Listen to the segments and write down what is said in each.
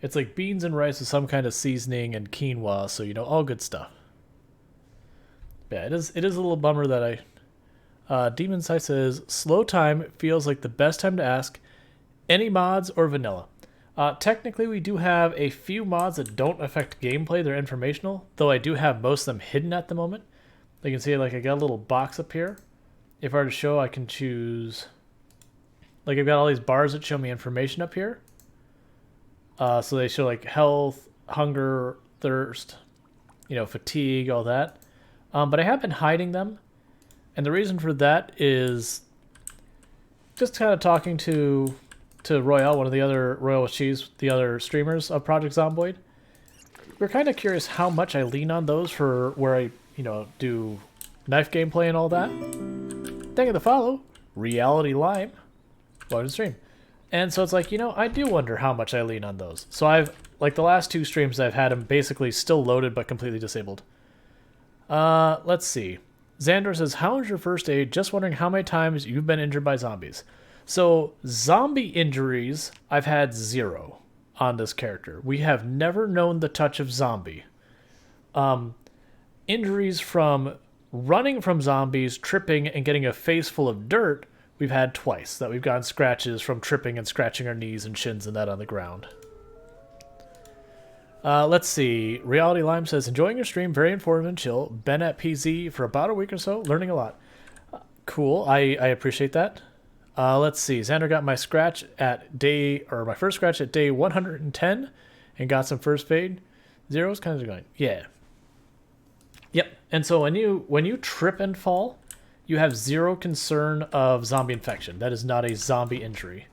It's like beans and rice with some kind of seasoning and quinoa, so all good stuff. Yeah, it is a little bummer that Demon Sight says slow time feels like the best time to ask any mods or vanilla. Technically, we do have a few mods that don't affect gameplay. They're informational, though I do have most of them hidden at the moment. You can see, like, I got a little box up here. If I were to show, I can choose... Like, I've got all these bars that show me information up here. So they show, like, health, hunger, thirst, fatigue, all that. But I have been hiding them. And the reason for that is just kind of talking to Royale, one of the other Royal with Cheese, the other streamers of Project Zomboid. We're kind of curious how much I lean on those for where I, do knife gameplay and all that. Thank you for the follow, Reality Lime. Welcome to stream. And so it's like, I do wonder how much I lean on those. So I've, like the last two streams, I've had them basically still loaded but completely disabled. Let's see. Xandor says, how was your first aid? Just wondering how many times you've been injured by zombies. So, zombie injuries, I've had 0 on this character. We have never known the touch of zombie. Injuries from running from zombies, tripping, and getting a face full of dirt, we've had twice. That we've gotten scratches from tripping and scratching our knees and shins and that on the ground. Let's see. Reality Lime says, enjoying your stream, very informative and chill. Been at PZ for about a week or so, learning a lot. Cool, I appreciate that. Let's see. Xander got my scratch at my first scratch at day 110 and got some first aid. Zero's kind of going, yeah. Yep. And so when you trip and fall, you have 0 concern of zombie infection. That is not a zombie injury.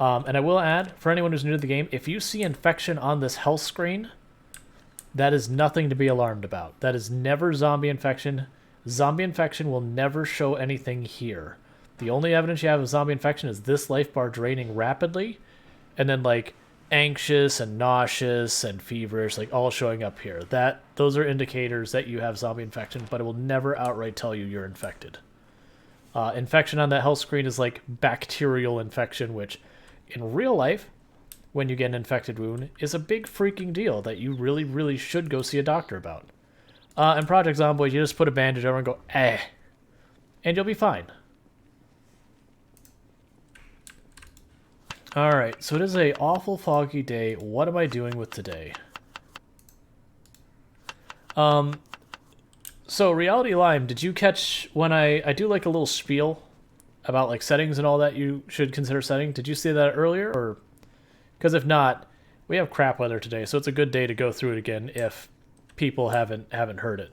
And I will add, for anyone who's new to the game, if you see infection on this health screen, that is nothing to be alarmed about. That is never zombie infection. Zombie infection will never show anything here. The only evidence you have of zombie infection is this life bar draining rapidly, and then, like, anxious and nauseous and feverish, like, all showing up here. Those are indicators that you have zombie infection, but it will never outright tell you you're infected. Infection on that health screen is like bacterial infection, which in real life, when you get an infected wound, is a big freaking deal that you really, really should go see a doctor about. In Project Zomboid, you just put a bandage over and go, and you'll be fine. Alright, so it is a awful foggy day. What am I doing with today? So Reality Lime, did you catch when I do like a little spiel about like settings and all that you should consider setting? Did you see that earlier? Or because if not, we have crap weather today, so it's a good day to go through it again if people haven't heard it.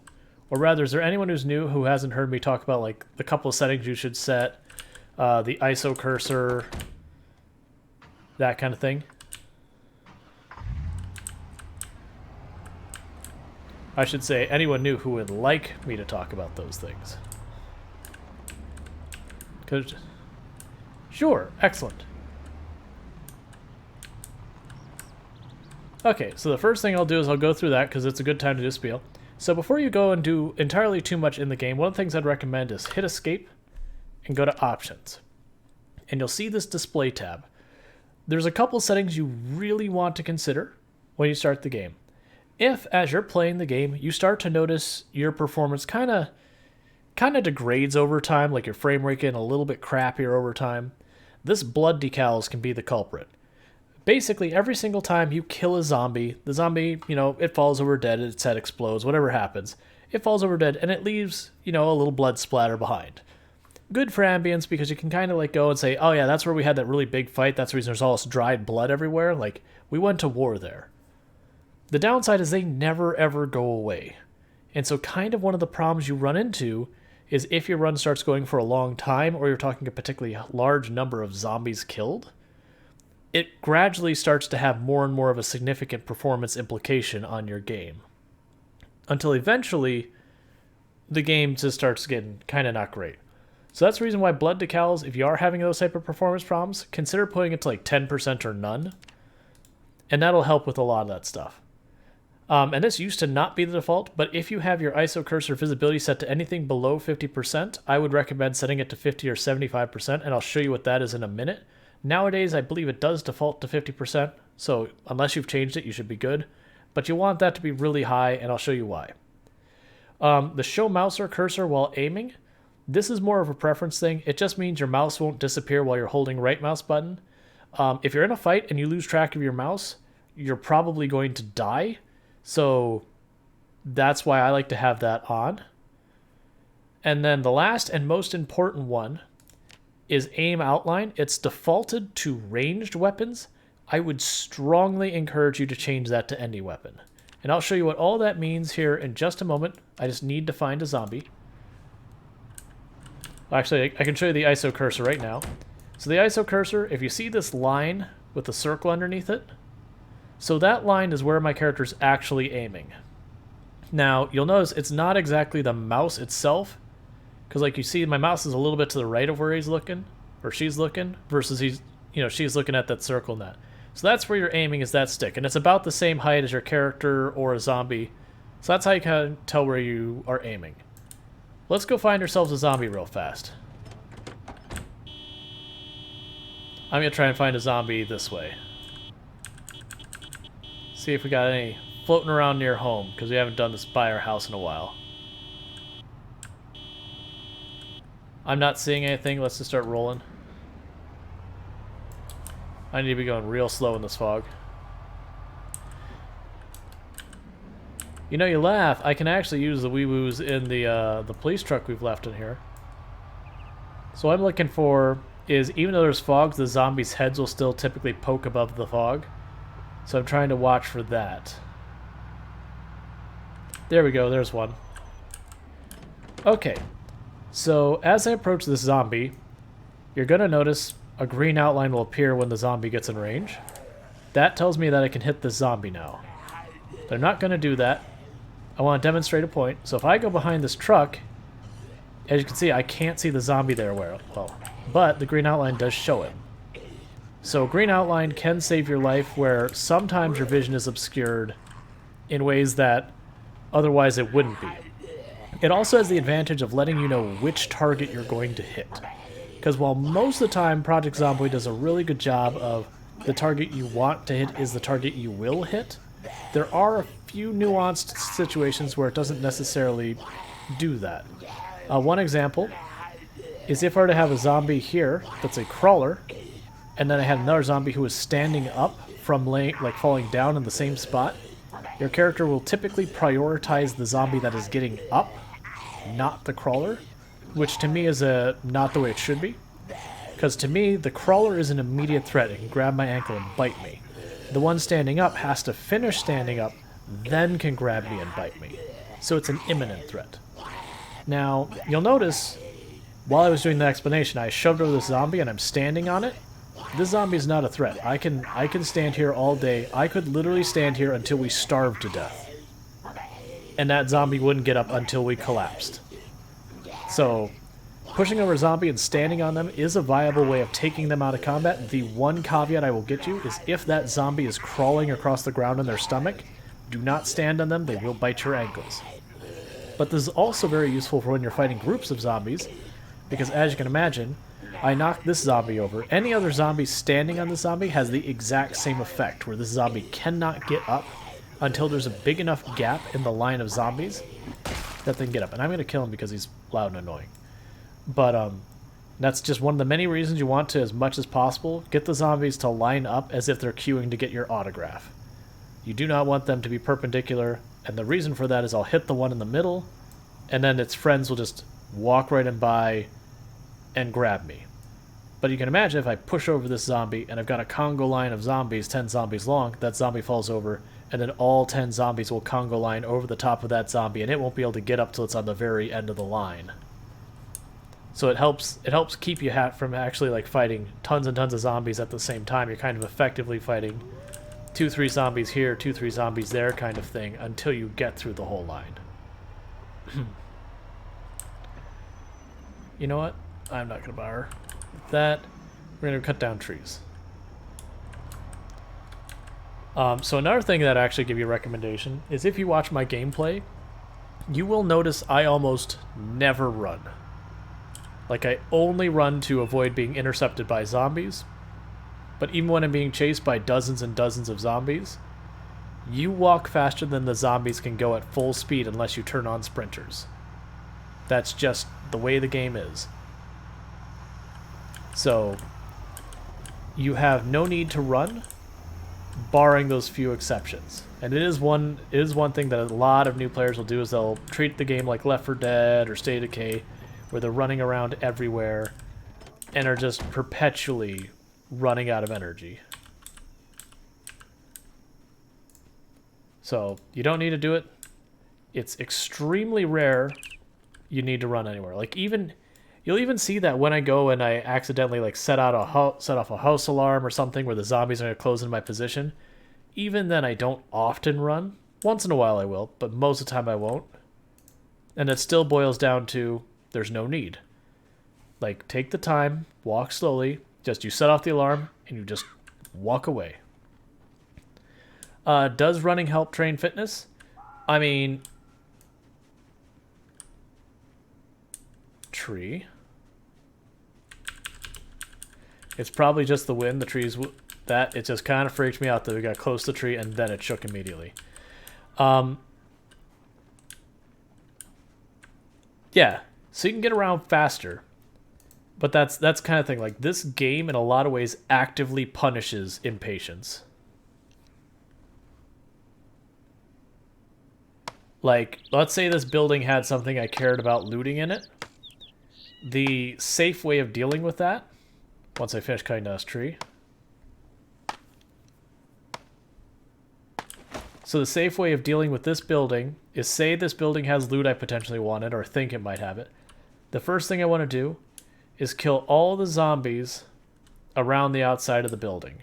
Or rather, is there anyone who's new who hasn't heard me talk about like the couple of settings you should set, the ISO cursor, that kind of thing? I should say anyone new who would like me to talk about those things. Sure, excellent. Okay, so the first thing I'll do is I'll go through that because it's a good time to do spiel. So before you go and do entirely too much in the game, one of the things I'd recommend is hit escape and go to options. And you'll see this display tab. There's a couple settings you really want to consider when you start the game. If, as you're playing the game, you start to notice your performance kind of degrades over time, like your frame rate getting a little bit crappier over time, this blood decals can be the culprit. Basically, every single time you kill a zombie, the zombie, it falls over dead, its head explodes, whatever happens, it falls over dead, and it leaves, a little blood splatter behind. Good for ambience because you can kind of like go and say, oh yeah, that's where we had that really big fight, that's the reason there's all this dried blood everywhere, like, we went to war there. The downside is they never ever go away. And so kind of one of the problems you run into is if your run starts going for a long time or you're talking a particularly large number of zombies killed, it gradually starts to have more and more of a significant performance implication on your game. Until eventually, the game just starts getting kind of not great. So that's the reason why blood decals, if you are having those type of performance problems, consider putting it to like 10% or none. And that'll help with a lot of that stuff. And this used to not be the default, but if you have your ISO cursor visibility set to anything below 50%, I would recommend setting it to 50 or 75%, and I'll show you what that is in a minute. Nowadays, I believe it does default to 50%. So unless you've changed it, you should be good. But you want that to be really high, and I'll show you why. The show mouse or cursor while aiming, this is more of a preference thing. It just means your mouse won't disappear while you're holding right mouse button. If you're in a fight and you lose track of your mouse, you're probably going to die. So that's why I like to have that on. And then the last and most important one is aim outline. It's defaulted to ranged weapons. I would strongly encourage you to change that to any weapon. And I'll show you what all that means here in just a moment. I just need to find a zombie. Actually, I can show you the ISO cursor right now. So the ISO cursor, if you see this line with the circle underneath it, so that line is where my character's actually aiming. Now, you'll notice it's not exactly the mouse itself, because like you see, my mouse is a little bit to the right of where he's looking, or she's looking, versus she's looking at that circle net. So that's where you're aiming, is that stick, and it's about the same height as your character or a zombie. So that's how you kind of tell where you are aiming. Let's go find ourselves a zombie real fast. I'm going to try and find a zombie this way. See if we got any floating around near home, because we haven't done this by our house in a while. I'm not seeing anything. Let's just start rolling. I need to be going real slow in this fog. You know, you laugh. I can actually use the wee-woos in the police truck we've left in here. So what I'm looking for is, even though there's fog, the zombies' heads will still typically poke above the fog. So I'm trying to watch for that. There we go, there's one. Okay, so as I approach this zombie, you're going to notice a green outline will appear when the zombie gets in range. That tells me that I can hit this zombie now. They're not going to do that. I want to demonstrate a point. So if I go behind this truck, as you can see, I can't see the zombie there well, but the green outline does show it. So green outline can save your life, where sometimes your vision is obscured in ways that otherwise it wouldn't be. It also has the advantage of letting you know which target you're going to hit. Because while most of the time Project Zomboid does a really good job of the target you want to hit is the target you will hit, there are a few nuanced situations where it doesn't necessarily do that. One example is if I were to have a zombie here that's a crawler, and then I had another zombie who was standing up from falling down in the same spot, your character will typically prioritize the zombie that is getting up, not the crawler, which to me is not the way it should be. Because to me, the crawler is an immediate threat. It can grab my ankle and bite me. The one standing up has to finish standing up, then can grab me and bite me. So it's an imminent threat. Now, you'll notice, while I was doing the explanation, I shoved over this zombie and I'm standing on it. This zombie is not a threat. I can stand here all day. I could literally stand here until we starved to death. And that zombie wouldn't get up until we collapsed. So, pushing over a zombie and standing on them is a viable way of taking them out of combat. The one caveat I will get you is if that zombie is crawling across the ground in their stomach, do not stand on them. They will bite your ankles. But this is also very useful for when you're fighting groups of zombies, because as you can imagine, I knocked this zombie over. Any other zombie standing on this zombie has the exact same effect, where this zombie cannot get up until there's a big enough gap in the line of zombies that they can get up. And I'm going to kill him because he's loud and annoying. But that's just one of the many reasons you want to, as much as possible, get the zombies to line up as if they're queuing to get your autograph. You do not want them to be perpendicular, and the reason for that is I'll hit the one in the middle, and then its friends will just walk right in by and grab me. But you can imagine if I push over this zombie, and I've got a Congo line of zombies, 10 zombies long, that zombie falls over, and then all 10 zombies will Congo line over the top of that zombie, and it won't be able to get up till it's on the very end of the line. So it helps keep you from actually fighting tons and tons of zombies at the same time. You're kind of effectively fighting 2-3 zombies here, 2-3 zombies there kind of thing until you get through the whole line. You know what? I'm not going to bother with that. We're going to cut down trees. So another thing that I actually give you a recommendation is if you watch my gameplay, you will notice I almost never run. I only run to avoid being intercepted by zombies, But even when I'm being chased by dozens and dozens of zombies, you walk faster than the zombies can go at full speed unless you turn on sprinters. That's just the way the game is. So, you have no need to run, barring those few exceptions. And it is one thing that a lot of new players will do, is they'll treat the game like Left 4 Dead or State of Decay, where they're running around everywhere and are just perpetually running out of energy. So you don't need to do it. It's extremely rare you need to run anywhere. Like, you'll even see that when I go and I accidentally like set off a house alarm or something where the zombies are going to close in my position. Even then, I don't often run. Once in a while I will, but most of the time I won't. And it still boils down to there's no need. Like, take the time, walk slowly, just you set off the alarm, and you just walk away. Does running help train fitness? I mean... Tree. It's probably just the wind. The trees... That, it just kind of freaked me out that we got close to the tree, and then it shook immediately. Yeah, so you can get around faster. But that's kind of thing. Like, this game, in a lot of ways, actively punishes impatience. Like, let's say this building had something I cared about looting in it. The safe way of dealing with that, once I finish cutting down this tree. So the safe way of dealing with this building is, say this building has loot I potentially wanted or think it might have it. The first thing I want to do is kill all the zombies around the outside of the building.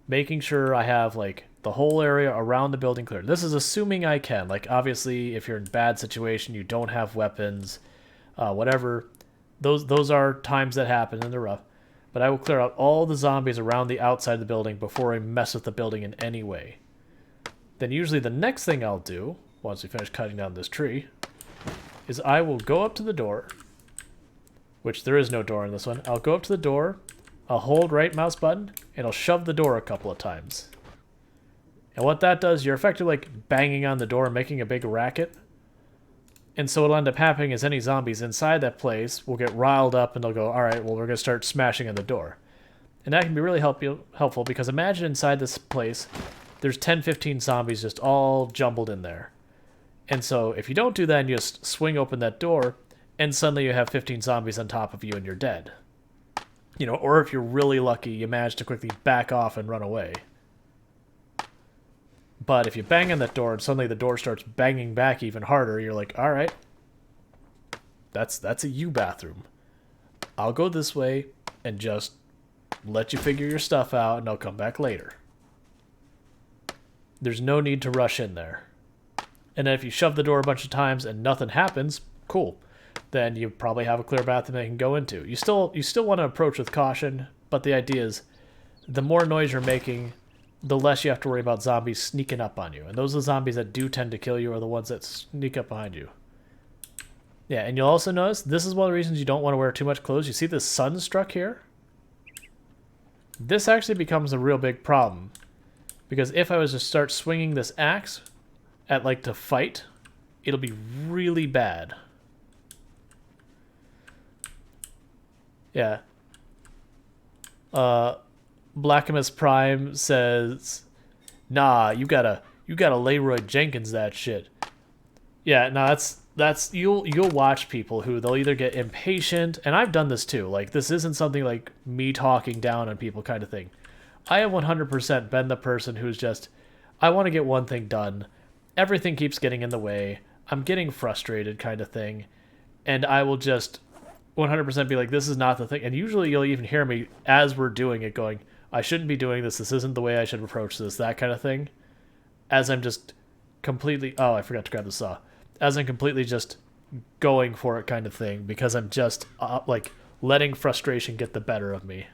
Making sure I have, like, the whole area around the building cleared. This is assuming I can. Like, obviously, if you're in a bad situation, you don't have weapons, whatever. Those are times that happen and they're rough. But I will clear out all the zombies around the outside of the building before I mess with the building in any way. Then usually the next thing I'll do, once we finish cutting down this tree, is I will go up to the door, which there is no door in this one. I'll go up to the door, I'll hold right mouse button, and I'll shove the door a couple of times. And what that does, you're effectively like banging on the door and making a big racket. And so what'll end up happening is any zombies inside that place will get riled up and they'll go, alright, well, we're going to start smashing on the door. And that can be really helpful, because imagine inside this place, there's 10, 15 zombies just all jumbled in there. And so if you don't do that and you just swing open that door, and suddenly you have 15 zombies on top of you and you're dead. You know, or if you're really lucky, you manage to quickly back off and run away. But if you bang on that door and suddenly the door starts banging back even harder, you're like, alright, that's a you bathroom. I'll go this way and just let you figure your stuff out and I'll come back later. There's no need to rush in there. And then if you shove the door a bunch of times and nothing happens, cool. Then you probably have a clear bathroom they can go into. You still want to approach with caution, but the idea is the more noise you're making, the less you have to worry about zombies sneaking up on you. And those are the zombies that do tend to kill you are the ones that sneak up behind you. Yeah, and you'll also notice this is one of the reasons you don't want to wear too much clothes. You see this sunstruck here? This actually becomes a real big problem. Because if I was to start swinging this axe at, like, to fight, it'll be really bad. Yeah. Blackamus Prime says, nah, you gotta Leroy Jenkins that shit. Yeah, no, that's you'll watch people who they'll either get impatient, and I've done this too. Like, this isn't something like me talking down on people kind of thing. I have 100% been the person who's just, I want to get one thing done. Everything keeps getting in the way. I'm getting frustrated kind of thing. And I will just 100% be like, this is not the thing. And usually you'll even hear me as we're doing it going, I shouldn't be doing this. This isn't the way I should approach this, that kind of thing. As I'm just completely, oh, I forgot to grab the saw. As I'm completely just going for it kind of thing. Because I'm just like letting frustration get the better of me.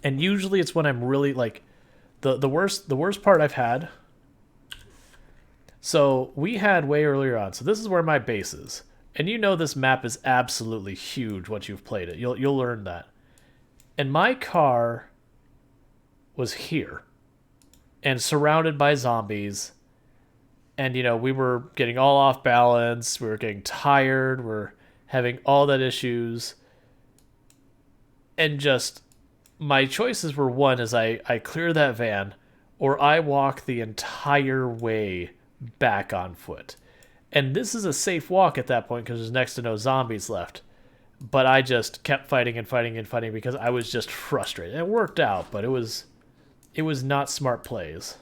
And usually it's when I'm really like the worst part I've had. So we had way earlier on. So this is where my base is. And you know this map is absolutely huge once you've played it. You'll learn that. And my car was here and surrounded by zombies. And, you know, we were getting all off balance. We were getting tired. We're having all that issues. And just my choices were one is I clear that van or I walk the entire way back on foot. And this is a safe walk at that point because there's next to no zombies left. But I just kept fighting and fighting and fighting because I was just frustrated. It worked out, but it was not smart plays.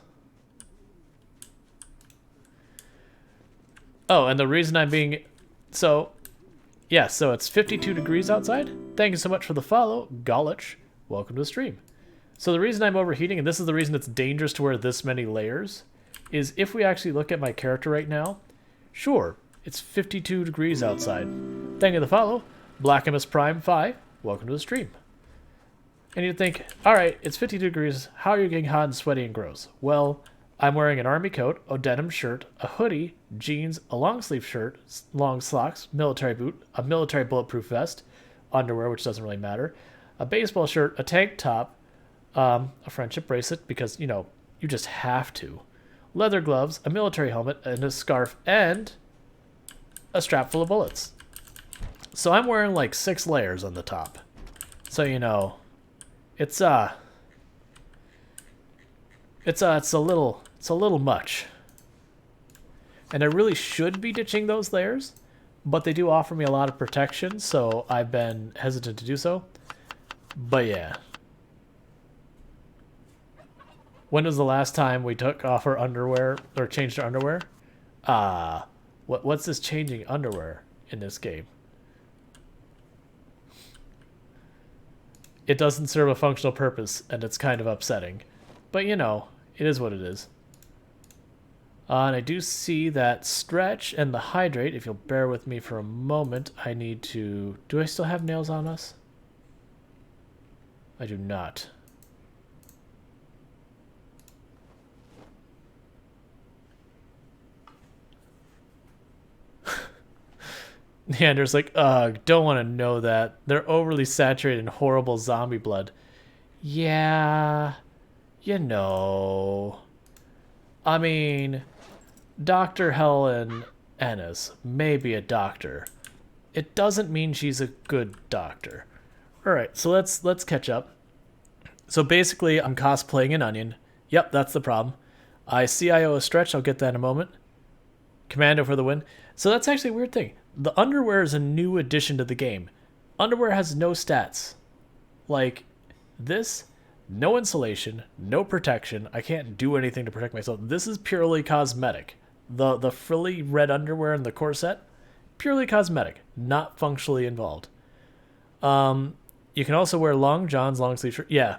Oh, and the reason I'm being... So, yeah, so it's 52 degrees outside. Thank you so much for the follow, Golich. Welcome to the stream. So the reason I'm overheating, and this is the reason it's dangerous to wear this many layers, is if we actually look at my character right now, sure, it's 52 degrees outside. Thank you for the follow, Blackimus Prime 5. Welcome to the stream. And you'd think, alright, it's 52 degrees, how are you getting hot and sweaty and gross? Well, I'm wearing an army coat, a denim shirt, a hoodie, jeans, a long sleeve shirt, long socks, military boot, a military bulletproof vest, underwear, which doesn't really matter, a baseball shirt, a tank top, a friendship bracelet, because, you know, you just have to, leather gloves, a military helmet, and a scarf, and a strap full of bullets. So I'm wearing like 6 layers on the top. So, you know, it's a little much. And I really should be ditching those layers, but they do offer me a lot of protection, so I've been hesitant to do so. But yeah. When was the last time we took off our underwear or changed our underwear? What's this changing underwear in this game? It doesn't serve a functional purpose, and it's kind of upsetting. But, you know, it is what it is. And I do see that stretch and the hydrate. If you'll bear with me for a moment, I need to... Do I still have nails on us? I do not. Neander's like, ugh, don't want to know that. They're overly saturated in horrible zombie blood. Yeah, you know. I mean, Dr. Helen Ennis may be a doctor. It doesn't mean she's a good doctor. Alright, so let's catch up. So basically, I'm cosplaying an onion. Yep, that's the problem. I CIO a stretch, I'll get that in a moment. Commando for the win. So that's actually a weird thing. The underwear is a new addition to the game. Underwear has no stats. Like, this, no insulation, no protection. I can't do anything to protect myself. This is purely cosmetic. The frilly red underwear and the corset, purely cosmetic, not functionally involved. You can also wear long johns, long sleeve shirt. Yeah,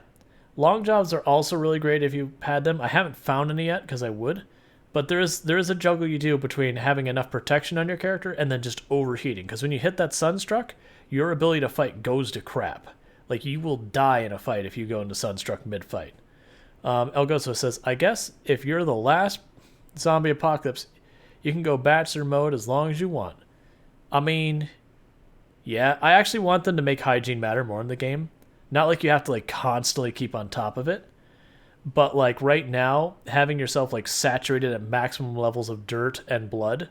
long johns are also really great if you had them. I haven't found any yet because I would. But there is a juggle you do between having enough protection on your character and then just overheating. Because when you hit that sunstruck, your ability to fight goes to crap. Like, you will die in a fight if you go into sunstruck mid-fight. Elgoso says, I guess if you're the last zombie apocalypse, you can go bachelor mode as long as you want. I mean, yeah, I actually want them to make hygiene matter more in the game. Not like you have to like constantly keep on top of it. But, like, right now, having yourself, like, saturated at maximum levels of dirt and blood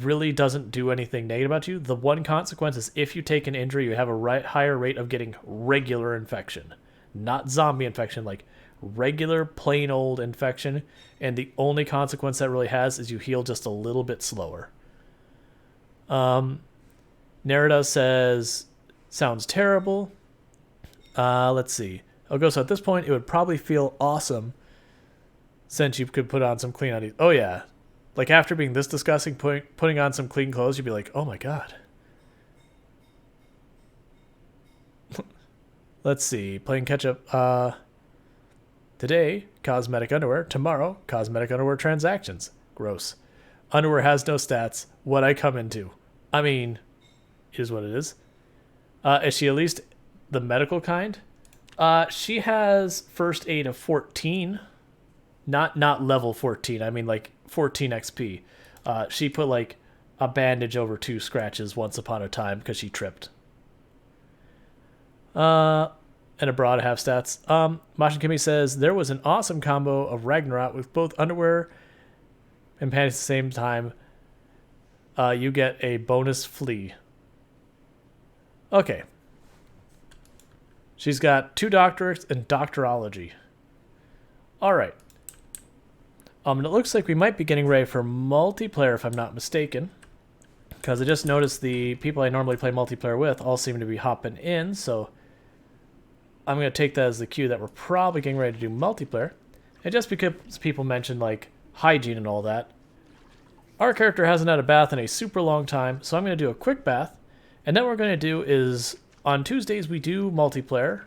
really doesn't do anything negative about you. The one consequence is if you take an injury, you have a higher rate of getting regular infection. Not zombie infection, like regular, plain old infection. And the only consequence that really has is you heal just a little bit slower. Nerida says, sounds terrible. Let's see. Okay, so at this point, it would probably feel awesome since you could put on some clean undies. Oh, yeah. Like, after being this disgusting, putting on some clean clothes, you'd be like, oh, my God. Let's see. Playing catch-up. Today, cosmetic underwear. Tomorrow, cosmetic underwear transactions. Gross. Underwear has no stats. What I come into. I mean, it is what it is. Is she at least the medical kind? She has first aid of 14, not level 14. I mean like 14 XP. She put like a bandage over 2 scratches once upon a time because she tripped. and abroad half stats. Mashin Kimmy says there was an awesome combo of Ragnarok with both underwear and panties at the same time. You get a bonus flea. Okay. She's got 2 doctorates in doctorology. Alright. And it looks like we might be getting ready for multiplayer if I'm not mistaken. Because I just noticed the people I normally play multiplayer with all seem to be hopping in, so I'm going to take that as the cue that we're probably getting ready to do multiplayer. And just because people mentioned, like, hygiene and all that, our character hasn't had a bath in a super long time, so I'm going to do a quick bath. And then what we're going to do is, on Tuesdays we do multiplayer.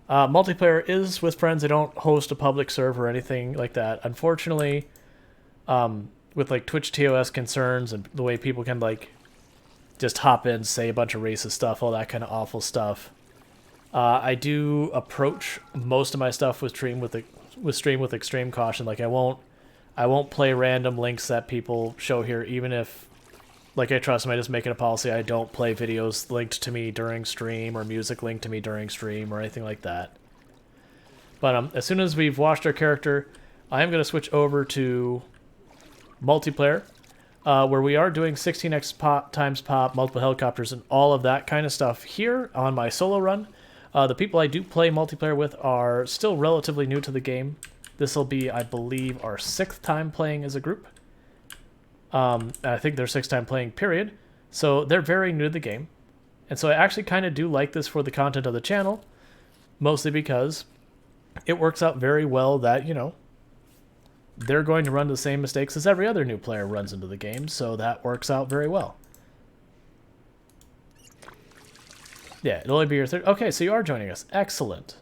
Multiplayer is with friends. They don't host a public server or anything like that. Unfortunately, with like Twitch TOS concerns and the way people can like just hop in, say a bunch of racist stuff, all that kind of awful stuff. I do approach most of my stuff with stream with extreme caution. Like I won't play random links that people show here, even if, like, I trust them. I just make it a policy. I don't play videos linked to me during stream or music linked to me during stream or anything like that. But as soon as we've washed our character, I am going to switch over to multiplayer, where we are doing 16x times pop, multiple helicopters, and all of that kind of stuff here on my solo run. The people I do play multiplayer with are still relatively new to the game. This will be, I believe, our 6th time playing as a group. I think their 6th time playing, period. So they're very new to the game. And so I actually kind of do like this for the content of the channel, mostly because it works out very well that, you know, they're going to run the same mistakes as every other new player runs into the game, so that works out very well. Yeah, it'll only be your 3rd. Okay, so you are joining us. Excellent.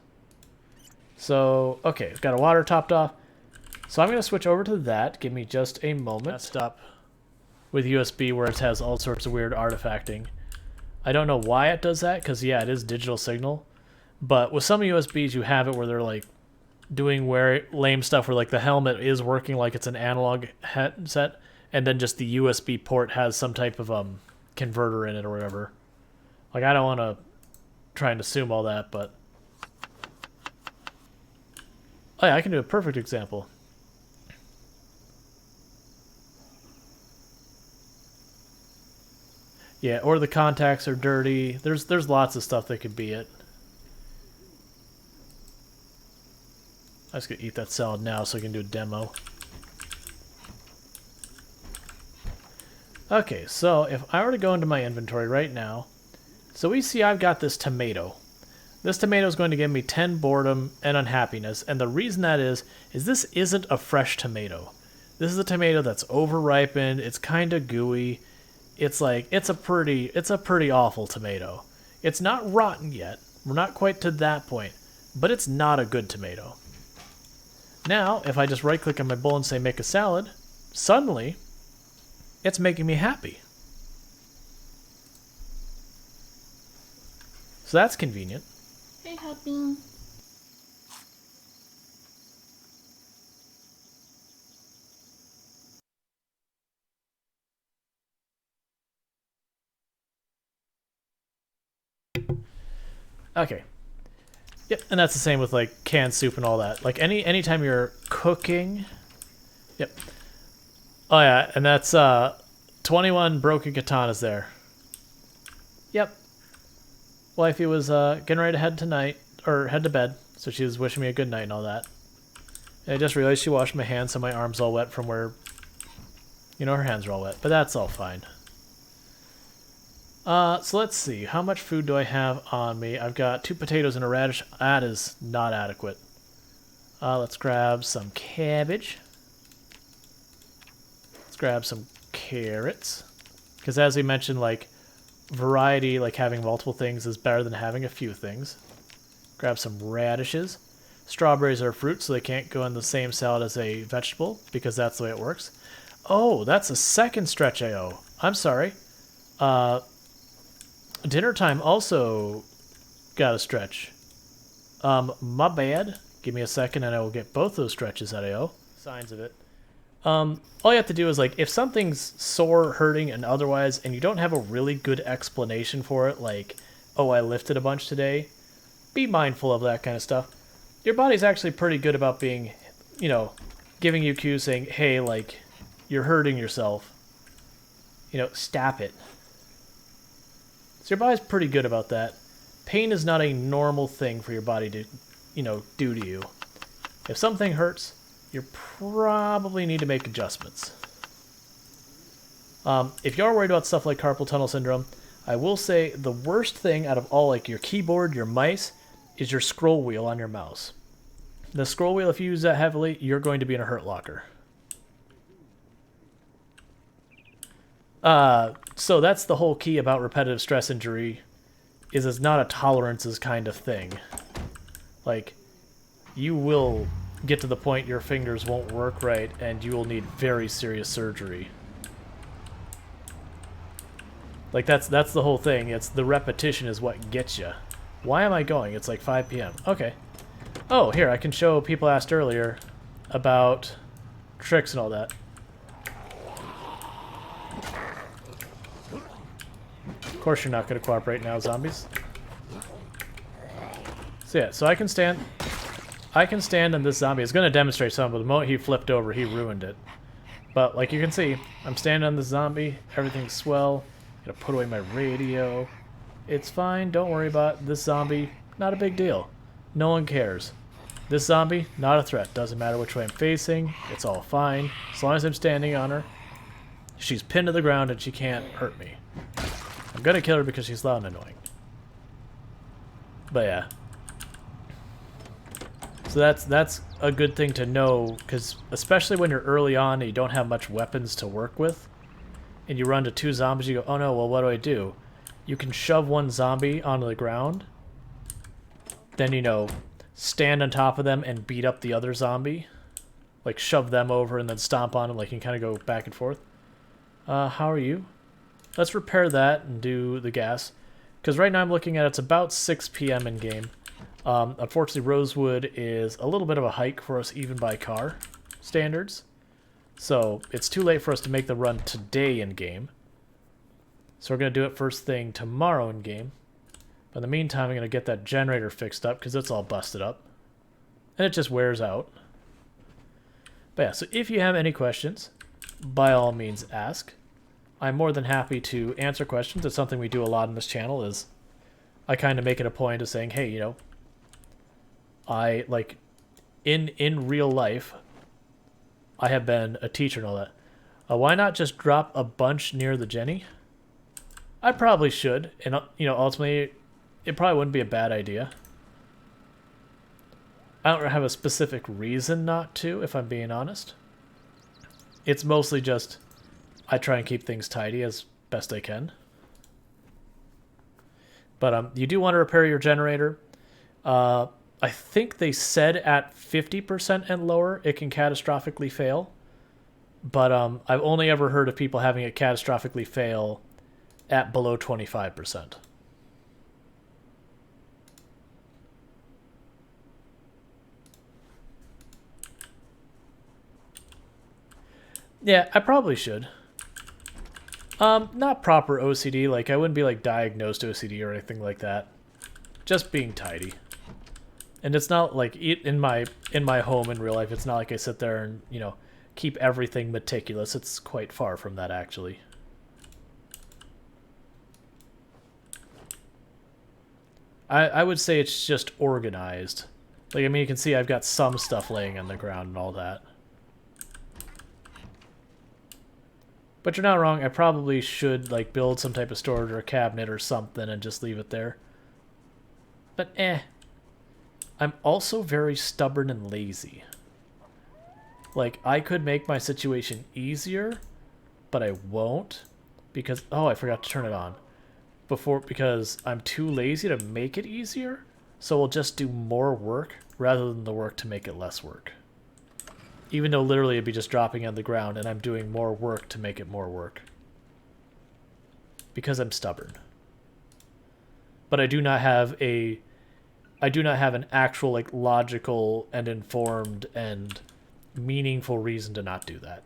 So, okay, we've got our water topped off. So I'm going to switch over to that. Give me just a moment. Stop with USB where it has all sorts of weird artifacting. I don't know why it does that, because, yeah, it is digital signal. But with some USBs, you have it where they're, like, doing lame stuff where, like, the helmet is working like it's an analog headset, and then just the USB port has some type of converter in it or whatever. Like, I don't want to try and assume all that, but... Oh, yeah, I can do a perfect example. Yeah, or the contacts are dirty. There's lots of stuff that could be it. I'm just going to eat that salad now so I can do a demo. Okay, so if I were to go into my inventory right now, so we see I've got this tomato. This tomato is going to give me 10 boredom and unhappiness, and the reason that is this isn't a fresh tomato. This is a tomato that's overripened, it's kind of gooey. It's like, it's a pretty awful tomato. It's not rotten yet. We're not quite to that point, but it's not a good tomato. Now, if I just right-click on my bowl and say make a salad, suddenly, it's making me happy. So that's convenient. Hey, happy. Okay. Yep, and that's the same with like canned soup and all that. Like anytime you're cooking. Yep. Oh yeah, and that's 21 broken katanas there. Yep. Wifey was getting ready to head to bed, so she was wishing me a good night and all that. And I just realized she washed my hands, so my arm's all wet from where, you know, her hands are all wet. But that's all fine. So let's see. How much food do I have on me? I've got 2 potatoes and a radish. That is not adequate. Let's grab some cabbage. Let's grab some carrots. Because as we mentioned, like, variety, like having multiple things is better than having a few things. Grab some radishes. Strawberries are fruit, so they can't go in the same salad as a vegetable, because that's the way it works. Oh, that's a second stretch I owe. I'm sorry. Dinner time also got a stretch. My bad. Give me a second and I will get both those stretches that I owe. Signs of it. All you have to do is, like, if something's sore, hurting, and otherwise, and you don't have a really good explanation for it, like, oh, I lifted a bunch today, be mindful of that kind of stuff. Your body's actually pretty good about being, you know, giving you cues saying, hey, like, you're hurting yourself. You know, stop it. So your body's pretty good about that. Pain is not a normal thing for your body to, you know, do to you. If something hurts, you probably need to make adjustments. If you are worried about stuff like carpal tunnel syndrome, I will say the worst thing out of all, like your keyboard, your mice, is your scroll wheel on your mouse. The scroll wheel, if you use that heavily, you're going to be in a hurt locker. So that's the whole key about repetitive stress injury, is it's not a tolerances kind of thing. Like, you will get to the point your fingers won't work right, and you will need very serious surgery. Like, that's the whole thing. It's the repetition is what gets you. Why am I going? It's like 5 p.m. Okay. Oh, here, I can show people asked earlier about tricks and all that. Of course you're not going to cooperate now, zombies. So yeah, so I can stand on this zombie. It's going to demonstrate something, but the moment he flipped over, he ruined it. But like you can see, I'm standing on the zombie, everything's swell. Gonna put away my radio. It's fine, don't worry about it. This zombie, not a big deal. No one cares. This zombie, not a threat. Doesn't matter which way I'm facing, it's all fine. As long as I'm standing on her, she's pinned to the ground and she can't hurt me. I'm gonna kill her because she's loud and annoying. But yeah. So that's a good thing to know, because especially when you're early on and you don't have much weapons to work with, and you run to 2 zombies, you go, oh no, well, what do? You can shove one zombie onto the ground, then, you know, stand on top of them and beat up the other zombie. Like, shove them over and then stomp on them, like, you can kind of go back and forth. How are you? Let's repair that and do the gas. Because right now I'm looking at it's about 6 p.m. in game. Unfortunately, Rosewood is a little bit of a hike for us even by car standards. So it's too late for us to make the run today in game. So we're going to do it first thing tomorrow in game. But in the meantime, I'm going to get that generator fixed up because it's all busted up. And it just wears out. But yeah, so if you have any questions, by all means ask. I'm more than happy to answer questions. It's something we do a lot on this channel, is I kind of make it a point of saying, hey, you know, I, like, in real life, I have been a teacher and all that. Why not just drop a bunch near the Jenny? I probably should, and, you know, ultimately, it probably wouldn't be a bad idea. I don't have a specific reason not to, if I'm being honest. It's mostly just, I try and keep things tidy as best I can. But you do want to repair your generator. I think they said at 50% and lower, it can catastrophically fail. But I've only ever heard of people having it catastrophically fail at below 25%. Yeah, I probably should. Not proper OCD, like I wouldn't be like diagnosed OCD or anything like that. Just being tidy. And it's not like in my home in real life, it's not like I sit there and, you know, keep everything meticulous. It's quite far from that, actually. I would say it's just organized. Like, I mean, you can see I've got some stuff laying on the ground and all that. But you're not wrong, I probably should, like, build some type of storage or a cabinet or something and just leave it there. But I'm also very stubborn and lazy. Like, I could make my situation easier, but I won't. Because, oh, I forgot to turn it on. Because I'm too lazy to make it easier, so we'll just do more work rather than the work to make it less work. Even though literally it'd be just dropping on the ground and I'm doing more work to make it more work. Because I'm stubborn. But I do not have an actual, like, logical and informed and meaningful reason to not do that.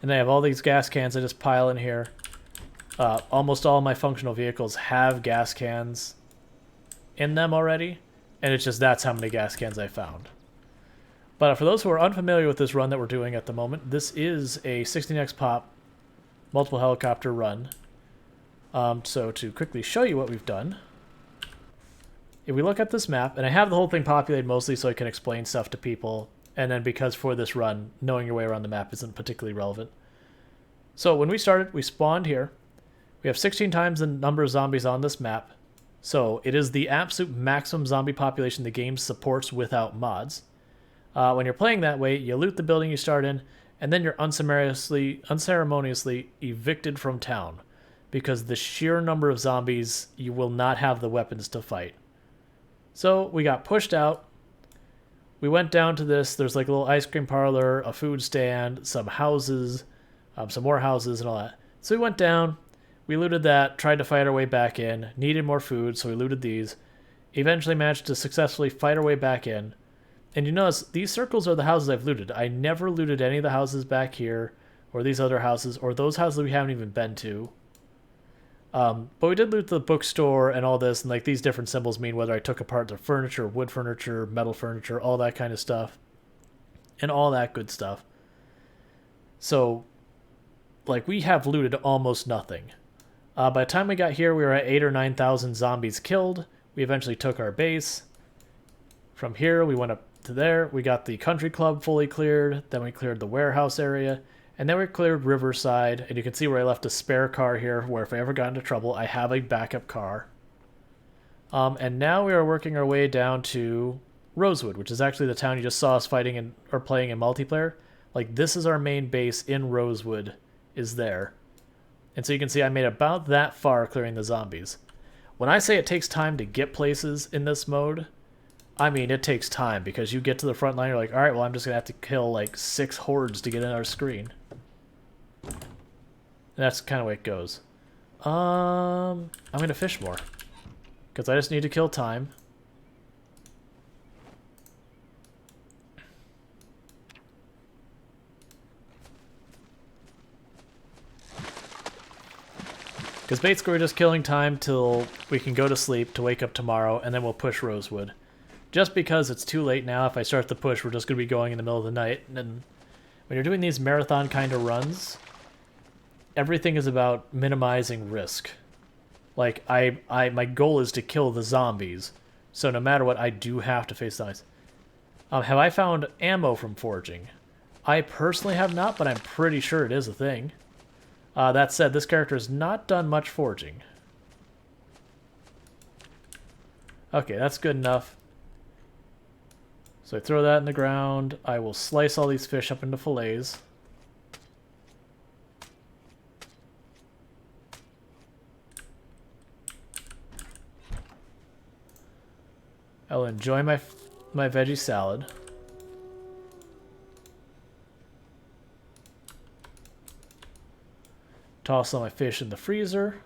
And I have all these gas cans I just pile in here. Almost all my functional vehicles have gas cans in them already, and it's just that's how many gas cans I found. But for those who are unfamiliar with this run that we're doing at the moment, this is a 16x pop multiple helicopter run. So to quickly show you what we've done, if we look at this map, and I have the whole thing populated mostly so I can explain stuff to people, and then because for this run, knowing your way around the map isn't particularly relevant. So when we started, we spawned here. We have 16 times the number of zombies on this map, so it is the absolute maximum zombie population the game supports without mods. When you're playing that way, you loot the building you start in, and then you're unceremoniously evicted from town, because the sheer number of zombies, you will not have the weapons to fight. So we got pushed out. We went down to this. There's like a little ice cream parlor, a food stand, some houses, some more houses and all that. So we went down. We looted that, tried to fight our way back in, needed more food, so we looted these. Eventually managed to successfully fight our way back in. And you notice, these circles are the houses I've looted. I never looted any of the houses back here, or these other houses, or those houses we haven't even been to. But we did loot the bookstore and all this, and like these different symbols mean whether I took apart the furniture, wood furniture, metal furniture, all that kind of stuff. And all that good stuff. So, like, we have looted almost nothing. By the time we got here, we were at 8,000 or 9,000 zombies killed. We eventually took our base. From here, we went up to there. We got the country club fully cleared. Then we cleared the warehouse area. And then we cleared Riverside. And you can see where I left a spare car here, where if I ever got into trouble, I have a backup car. And now we are working our way down to Rosewood, which is actually the town you just saw us fighting in, or playing in multiplayer. Like, this is our main base in Rosewood, is there. And so you can see I made about that far clearing the zombies. When I say it takes time to get places in this mode, I mean it takes time, because you get to the front line, you're like, alright, well I'm just going to have to kill like 6 hordes to get in our screen. And that's kind of the way it goes. I'm going to fish more, because I just need to kill time. Because basically we're just killing time till we can go to sleep to wake up tomorrow, and then we'll push Rosewood. Just because it's too late now, if I start the push, we're just going to be going in the middle of the night. And when you're doing these marathon kind of runs, everything is about minimizing risk. Like, my goal is to kill the zombies, so no matter what, I do have to face zombies. Have I found ammo from foraging? I personally have not, but I'm pretty sure it is a thing. That said, this character has not done much foraging. Okay, that's good enough. So I throw that in the ground. I will slice all these fish up into fillets. I'll enjoy my veggie salad. Toss all my fish in the freezer.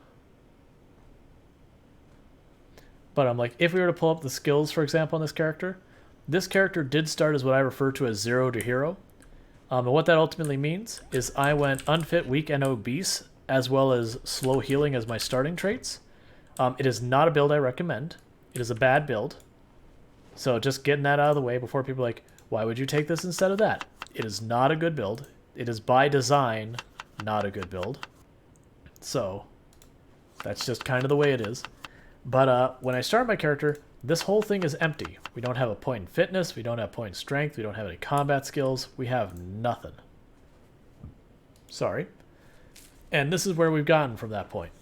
But I'm like, if we were to pull up the skills, for example, on this character did start as what I refer to as 0 to hero. And what that ultimately means is I went unfit, weak, and obese, as well as slow healing as my starting traits. It is not a build I recommend. It is a bad build. So just getting that out of the way before people are like, why would you take this instead of that? It is not a good build. It is by design not a good build. So that's just kind of the way it is. But when I start my character, this whole thing is empty. We don't have a point in fitness, we don't have a point in strength, we don't have any combat skills, we have nothing. Sorry. And this is where we've gotten from that point.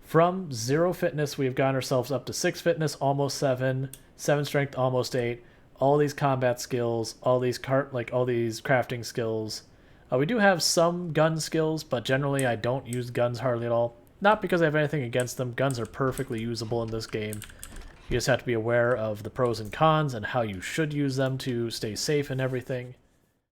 From 0 fitness, we've gotten ourselves up to 6 fitness, almost 7, 7 strength, almost 8, all these combat skills, all these crafting skills. We do have some gun skills, but generally I don't use guns hardly at all. Not because I have anything against them. Guns are perfectly usable in this game. You just have to be aware of the pros and cons and how you should use them to stay safe and everything.